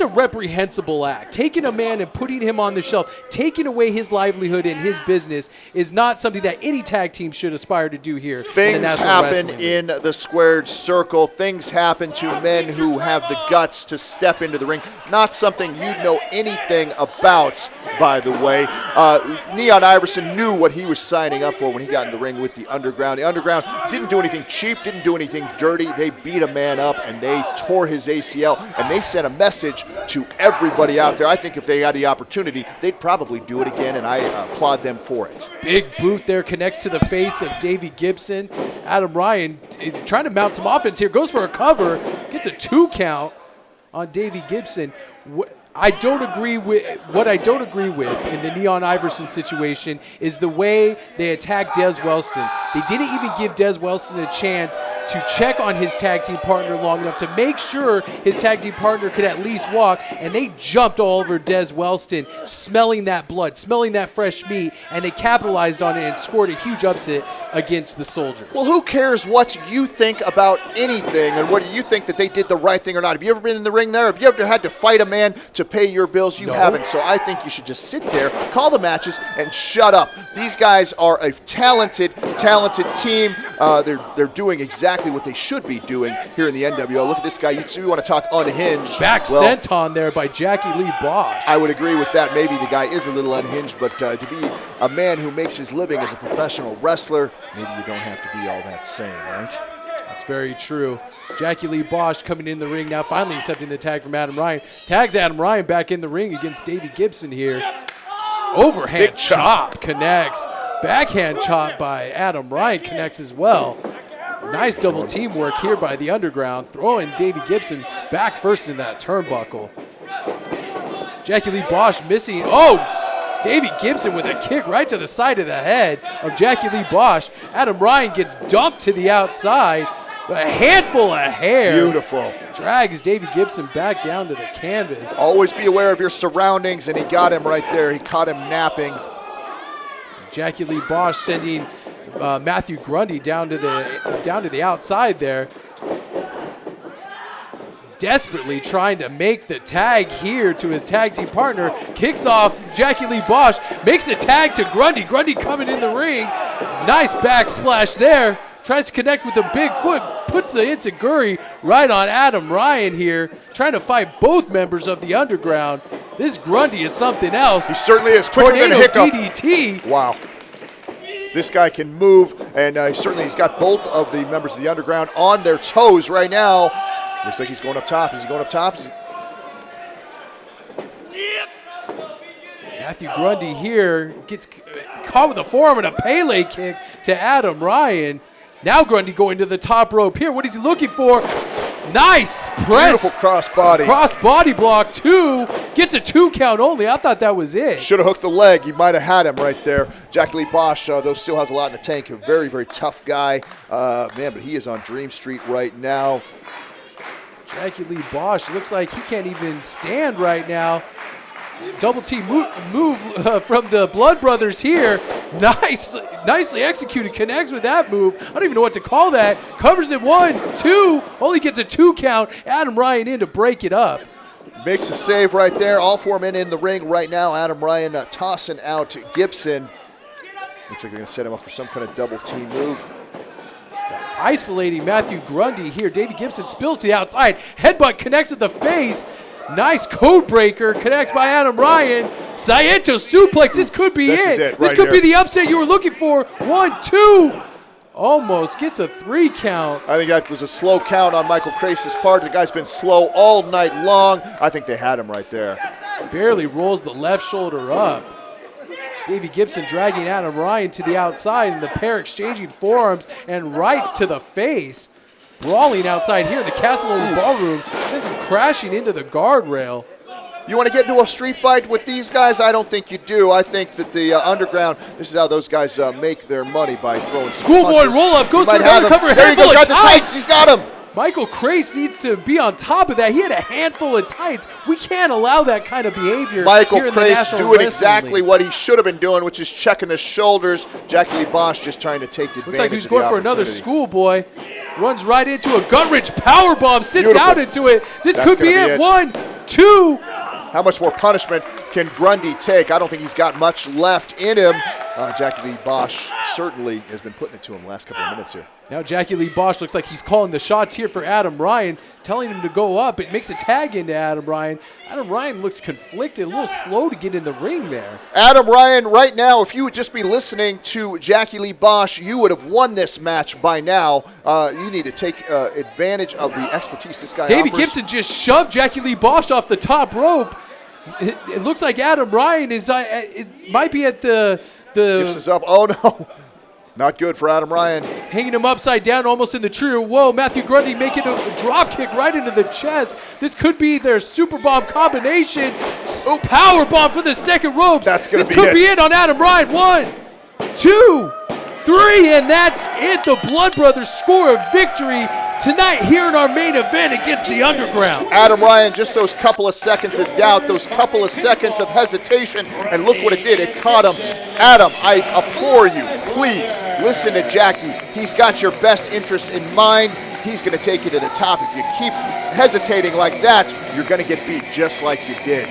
a reprehensible act. Taking a man and putting him on the shelf, taking away his livelihood and his business is not something that any tag team should aspire to do here. Things happen in the squared circle. Things happen to men who have the guts to step into the ring. Not something you know anything about, by the way. Neon Iverson knew what he was signing up for when he got in the ring with the Underground. The Underground didn't do anything cheap, didn't do anything dirty. They beat a man up and they tore his ACL, and they sent a message to everybody out there. I think if they had the opportunity, they'd probably do it again, and I applaud them for it. Big boot there connects to the face of Davey Gibson. Adam Ryan is trying to mount some offense here, goes for a cover, gets a 2 count on Davey Gibson. What I don't agree with in the Neon Iverson situation is the way they attacked Des Welston. They didn't even give Des Welston a chance to check on his tag team partner long enough to make sure his tag team partner could at least walk, and they jumped all over Des Welston, smelling that blood, smelling that fresh meat, and they capitalized on it and scored a huge upset against the Soldiers. Well, who cares what you think about anything, and what do you think that they did the right thing or not? Have you ever been in the ring there? Have you ever had to fight a man to pay your bills? You haven't. So I think you should just sit there, call the matches, and shut up. These guys are a talented team. They're doing exactly what they should be doing here in the NWL. Look at this guy. You want to talk unhinged. Back senton there by Jackie Lee Bosch. I would agree with that. Maybe the guy is a little unhinged, but to be a man who makes his living as a professional wrestler, maybe you don't have to be all that sane, right? That's very true. Jackie Lee Bosch coming in the ring now, finally accepting the tag from Adam Ryan. Tags Adam Ryan back in the ring against Davey Gibson here. Overhand chop connects. Backhand chop by Adam Ryan connects as well. Nice double teamwork here by the Underground, throwing Davey Gibson back first in that turnbuckle. Jackie Lee Bosch missing. Oh! Davey Gibson with a kick right to the side of the head of Jackie Lee Bosch. Adam Ryan gets dumped to the outside. A handful of hair. Beautiful. Drags Davey Gibson back down to the canvas. Always be aware of your surroundings, and he got him right there. He caught him napping. Jackie Lee Bosch sending Matthew Grundy down to the outside there. Desperately trying to make the tag here to his tag team partner. Kicks off Jackie Lee Bosch. Makes the tag to Grundy. Grundy coming in the ring. Nice backsplash there. Tries to connect with a big foot. Puts the enziguri right on Adam Ryan here. Trying to fight both members of the Underground. This Grundy is something else. He certainly is. Quicker than a hiccup. DDT. Wow. This guy can move, and he's got both of the members of the Underground on their toes right now. Looks like he's going up top. Is he going up top? Matthew Grundy here gets caught with a forearm and a Pele kick to Adam Ryan. Now Grundy going to the top rope here. What is he looking for? Nice press. Beautiful crossbody. Cross body block 2. Gets a 2 count only. I thought that was it. Should have hooked the leg. He might have had him right there. Jackie Lee Bosch, though, still has a lot in the tank. A very, very tough guy. Man, but he is on Dream Street right now. Jackie Lee Bosch looks like he can't even stand right now. Double T move from the Blood Brothers here. Nicely executed. Connects with that move. I don't even know what to call that. Covers it 1, 2. Only gets a 2 count. Adam Ryan in to break it up. Makes a save right there. All 4 men in the ring right now. Adam Ryan tossing out Gibson. Looks like they're going to set him up for some kind of double team move. Isolating Matthew Grundy here. Davey Gibson spills to the outside. Headbutt connects with the face. Nice code breaker. Connects by Adam Ryan. Saito suplex. This could be it. This could be the upset you were looking for. 1, 2. Almost gets a 3 count. I think that was a slow count on Michael Crace's part. The guy's been slow all night long. I think they had him right there. Barely rolls the left shoulder up. Davey Gibson dragging Adam Ryan to the outside, and the pair exchanging forearms and rights to the face. Brawling outside here in the Castle Open Ballroom, sends him crashing into the guardrail. You want to get into a street fight with these guys? I don't think you do. I think that the Underground, this is how those guys make their money, by throwing Schoolboy roll-up, goes for the undercover. There you go, got the tights. He's got him. Michael Crace needs to be on top of that. He had a handful of tights. We can't allow that kind of behavior. Michael here in the Crace National doing Wrestling exactly League. what he should have been doing, which is checking the shoulders. Jackie Lee Bosch just trying to take the advantage. Looks like he's of the going for another opportunity. schoolboy. Runs right into a gut-wrench powerbomb. Sits Beautiful. out into it. This That's could be gonna be it. it. 1, 2. How much more punishment can Grundy take? I don't think he's got much left in him. Jackie Lee Bosch certainly has been putting it to him the last couple of minutes here. Now Jackie Lee Bosch looks like he's calling the shots here for Adam Ryan, telling him to go up. It makes a tag into Adam Ryan. Adam Ryan looks conflicted, a little slow to get in the ring there. Adam Ryan, right now, if you would just be listening to Jackie Lee Bosch, you would have won this match by now. You need to take advantage of the expertise this guy Davey offers. Gibson just shoved Jackie Lee Bosch off the top rope. It looks like Adam Ryan is it might be at the Gibson's up. Oh, no. Not good for Adam Ryan. hanging him upside down almost in the tree. Whoa, Matthew Grundy making a drop kick right into the chest. This could be their super bomb combination. Power bomb for the second ropes. That's gonna this be could it. be it on Adam Ryan. 1, 2, 3, and that's it. The Blood Brothers score a victory tonight here in our main event against the Underground. Adam Ryan, just those couple of seconds of doubt, those couple of seconds of hesitation, and look what it did. It caught him. Adam, I implore you, please listen to Jackie. He's got your best interests in mind. He's going to take you to the top. If you keep hesitating like that, you're going to get beat just like you did.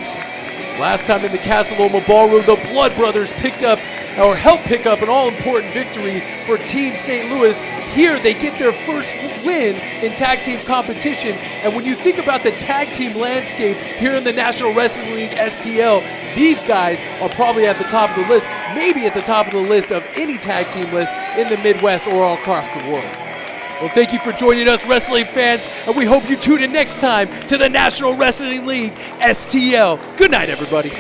Last time in the Casa Loma Ballroom, the Blood Brothers helped pick up an all-important victory for Team St. Louis. Here, they get their first win in tag team competition. And when you think about the tag team landscape here in the National Wrestling League STL, these guys are probably at the top of the list, maybe at the top of the list of any tag team list in the Midwest or all across the world. Well, thank you for joining us, wrestling fans, and we hope you tune in next time to the National Wrestling League STL. Good night, everybody.